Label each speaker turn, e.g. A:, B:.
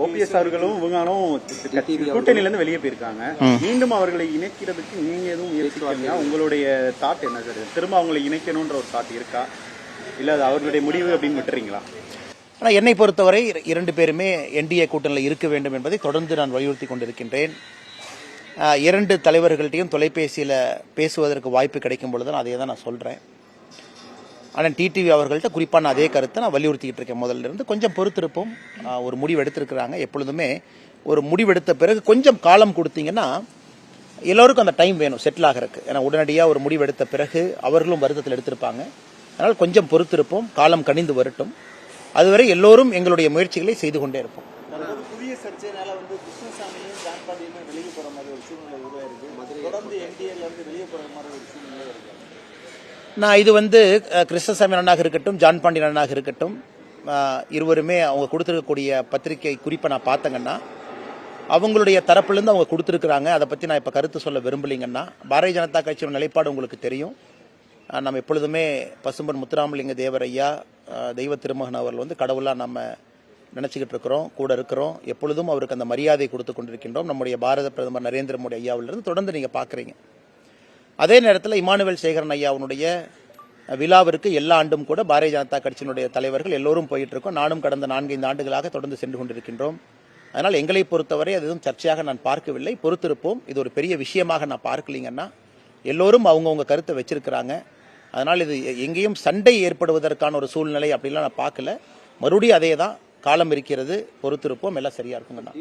A: OPS அவர்களும் இவங்களும் கூட்டணியிலிருந்து வெளியே போயிருக்காங்க. மீண்டும் அவர்களை இணைக்கிறதுக்கு நீங்க எதுவும் முயற்சிக்கிறீங்களா? உங்களுடைய தாட் என்ன சார்? திரும்ப அவங்களை இணைக்கணும்ன்ற ஒரு தாட் இருக்கா, இல்ல அது அவர்களுடைய முடிவு அப்படின்னு விட்டுறீங்களா?
B: ஆனால் என்னை பொறுத்தவரை இரண்டு பேருமே என்டிஏ கூட்டணியில் இருக்க வேண்டும் என்பதை தொடர்ந்து நான் வலியுறுத்தி கொண்டிருக்கின்றேன். இரண்டு தலைவர்கள்ட்டையும் தொலைபேசியில் பேசுவதற்கு வாய்ப்பு கிடைக்கும் பொழுது அதே தான் நான் சொல்கிறேன். ஆனால் டிடிவி அவர்கள்ட்ட குறிப்பான அதே கருத்தை நான் வலியுறுத்திக்கிட்டு இருக்கேன். முதல்ல இருந்து கொஞ்சம் பொறுத்திருப்போம். ஒரு முடிவு எடுத்திருக்கிறாங்க. எப்பொழுதுமே ஒரு முடிவெடுத்த பிறகு கொஞ்சம் காலம் கொடுத்தீங்கன்னா எல்லோருக்கும் அந்த டைம் வேணும் செட்டில் ஆகிறதுக்கு. ஏன்னா உடனடியாக ஒரு முடிவெடுத்த பிறகு அவர்களும் வருத்தத்தில் எடுத்திருப்பாங்க. அதனால் கொஞ்சம் பொறுத்திருப்போம், காலம் கனிந்து வரட்டும். அதுவரை எல்லோரும் எங்களுடைய முயற்சிகளை செய்து கொண்டே இருப்போம்.
C: புதிய சர்ச்சைனால கிருஷ்ணசாமியும் ஜான்பாண்டியும் வெளியே போற மாதிரி ஒரு சூழ்நிலை உருவாயிருக்கு. தொடர்ந்து என்டிஏல வெளியே போற மாதிரி ஒரு சூழ்நிலை இருக்கு.
B: நான் இது கிருஷ்ணசாமி அண்ணனாக இருக்கட்டும், ஜான்பாண்டியன் அண்ணனாக இருக்கட்டும், இருவருமே அவங்க கொடுத்துருக்கக்கூடிய பத்திரிகை குறிப்பை நான் பார்த்தங்கன்னா அவங்களுடைய தரப்புலேருந்து அவங்க கொடுத்துருக்குறாங்க. அதை பற்றி நான் இப்போ கருத்து சொல்ல விரும்பலைங்கன்னா, பாரதிய ஜனதா கட்சியோட நிலைப்பாடு உங்களுக்கு தெரியும். நம்ம எப்பொழுதுமே பசும்பொன் முத்துராமலிங்க தேவர் ஐயா, தெய்வ திருமகன் அவர்கள் கடவுளாக நம்ம நினச்சிக்கிட்டு இருக்கிறோம், கூட இருக்கிறோம். எப்பொழுதும் அவருக்கு அந்த மரியாதை கொடுத்து கொண்டிருக்கின்றோம். நம்முடைய பாரத பிரதமர் நரேந்திர மோடி ஐயாவிலிருந்து தொடர்ந்து நீங்கள் பார்க்குறீங்க. அதே நேரத்தில் இமானுவேல் சேகரன் ஐயாவுடைய விழாவிற்கு எல்லா ஆண்டும் கூட பாரதிய ஜனதா கட்சியினுடைய தலைவர்கள் எல்லோரும் போயிட்டு இருக்கோம். நானும் கடந்த 4-5 ஆண்டுகளாக தொடர்ந்து சென்று கொண்டிருக்கின்றோம். அதனால் எங்களை பொறுத்தவரை அது எதுவும் சர்ச்சையாக நான் பார்க்கவில்லை. பொறுத்திருப்போம். இது ஒரு பெரிய விஷயமாக நான் பார்க்கலீங்கன்னா எல்லோரும் அவங்கவுங்க கருத்தை வச்சிருக்கிறாங்க. அதனால் இது எங்கேயும் சண்டை ஏற்படுவதற்கான ஒரு சூழ்நிலை அப்படிலாம் நான் பார்க்கல. மறுபடியும் அதே தான், காலம் இருக்கிறது, பொறுத்திருப்போம், எல்லாம் சரியா இருக்குங்கண்ணா.